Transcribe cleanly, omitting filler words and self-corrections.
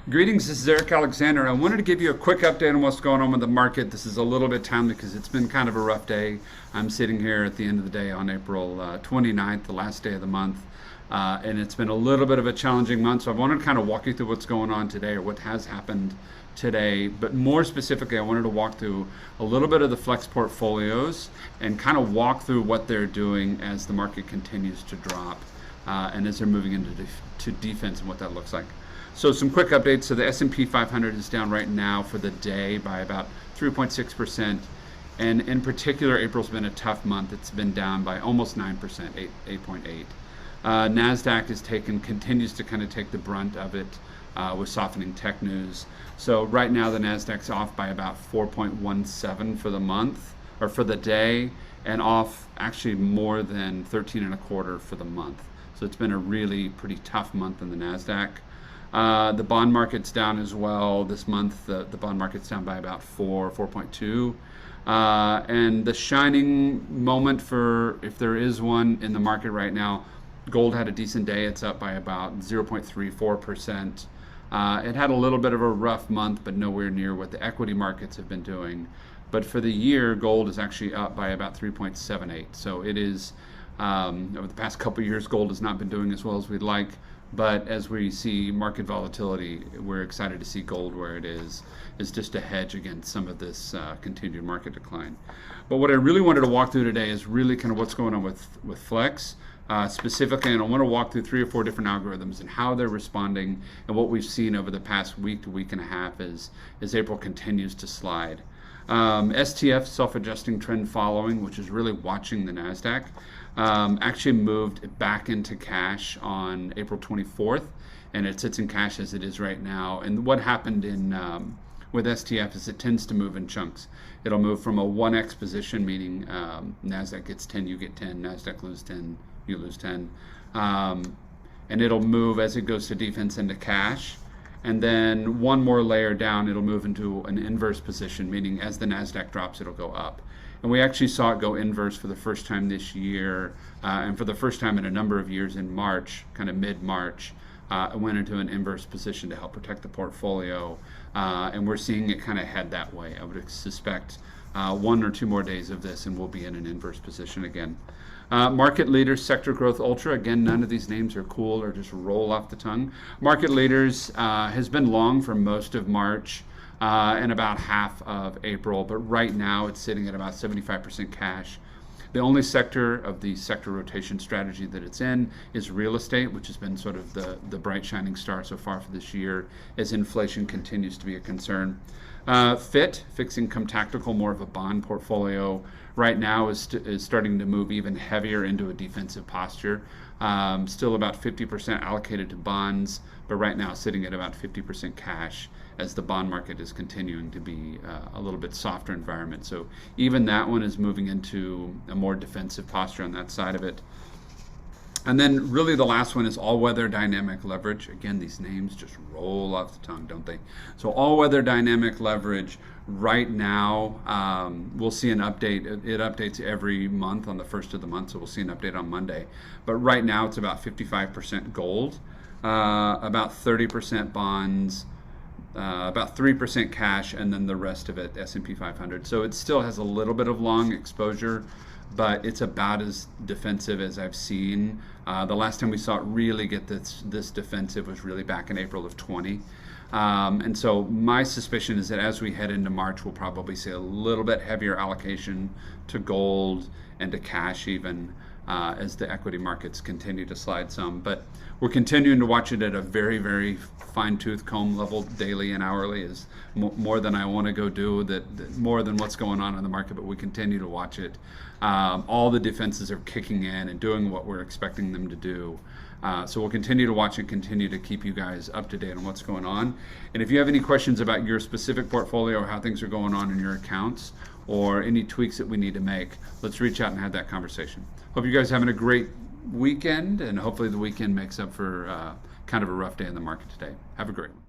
Greetings, this is Eric Alexander. I wanted to give you a quick update on what's going on with the market. This is a little bit timely because it's been kind of a rough day. I'm sitting here at the end of the day on April 29th, the last day of the month, and it's been a little bit of a challenging month. So I wanted to kind of walk you through what's going on today or what has happened today. But more specifically, I wanted to walk through a little bit of the flex portfolios and kind of walk through what they're doing as the market continues to drop and as they're moving into defense and what that looks like. So some quick updates. So the S&P 500 is down right now for the day by about 3.6%. And in particular, April's been a tough month. It's been down by almost 9%, 8.8. NASDAQ continues to kind of take the brunt of it with softening tech news. So right now the NASDAQ's off by about 4.17 for the month, or for the day, and off actually more than 13 and a quarter for the month. So it's been a really pretty tough month in the NASDAQ. The bond market's down as well this month. The bond market's down by about 4.2. And the shining moment, for if there is one in the market right now, gold had a decent day. It's up by about 0.34%. It had a little bit of a rough month, but nowhere near what the equity markets have been doing. But for the year, gold is actually up by about 3.78. So it is, over the past couple of years, gold has not been doing as well as we'd like. But as we see market volatility, we're excited to see gold where it is just a hedge against some of this continued market decline. But what I really wanted to walk through today is really kind of what's going on with Flex specifically, and I want to walk through 3 or 4 different algorithms and how they're responding and what we've seen over the past week to week and a half as April continues to slide. STF, self-adjusting trend following, which is really watching the NASDAQ, actually moved back into cash on April 24th, and it sits in cash as it is right now. And what happened with STF is it tends to move in chunks. It'll move from a 1x position, meaning NASDAQ gets 10, you get 10, NASDAQ lose 10, you lose 10. And it'll move as it goes to defense into cash. And then one more layer down, it'll move into an inverse position, meaning as the NASDAQ drops, it'll go up. And we actually saw it go inverse for the first time this year, and for the first time in a number of years in March, kind of mid-March. It went into an inverse position to help protect the portfolio, and we're seeing it kind of head that way. I would suspect 1 or 2 more days of this and we'll be in an inverse position again. Market leaders, Sector Growth Ultra. Again, none of these names are cool or just roll off the tongue. Market leaders has been long for most of March and about half of April, but right now it's sitting at about 75% cash. The only sector of the sector rotation strategy that it's in is real estate, which has been sort of the bright shining star so far for this year as inflation continues to be a concern. Fixed income tactical, more of a bond portfolio, right now is starting to move even heavier into a defensive posture. Still about 50% allocated to bonds, but right now sitting at about 50% cash as the bond market is continuing to be a little bit softer environment. So even that one is moving into a more defensive posture on that side of it. And then really the last one is all-weather dynamic leverage. Again, these names just roll off the tongue, don't they? So all-weather dynamic leverage right now, we'll see an update. It updates every month on the first of the month, so we'll see an update on Monday. But right now it's about 55% gold, about 30% bonds, about 3% cash, and then the rest of it S&P 500. So it still has a little bit of long exposure, but it's about as defensive as I've seen. The last time we saw it really get this defensive was really back in April of 20. And so my suspicion is that as we head into March, we'll probably see a little bit heavier allocation to gold and to cash even as the equity markets continue to slide some. But we're continuing to watch it at a very, very fine-tooth comb level, daily and hourly, is more than I want to go do, more than what's going on in the market, but we continue to watch it. All the defenses are kicking in and doing what we're expecting them to do. So we'll continue to watch and continue to keep you guys up to date on what's going on. And if you have any questions about your specific portfolio or how things are going on in your accounts or any tweaks that we need to make, let's reach out and have that conversation. Hope you guys are having a great weekend, and hopefully the weekend makes up for kind of a rough day in the market today. Have a great one.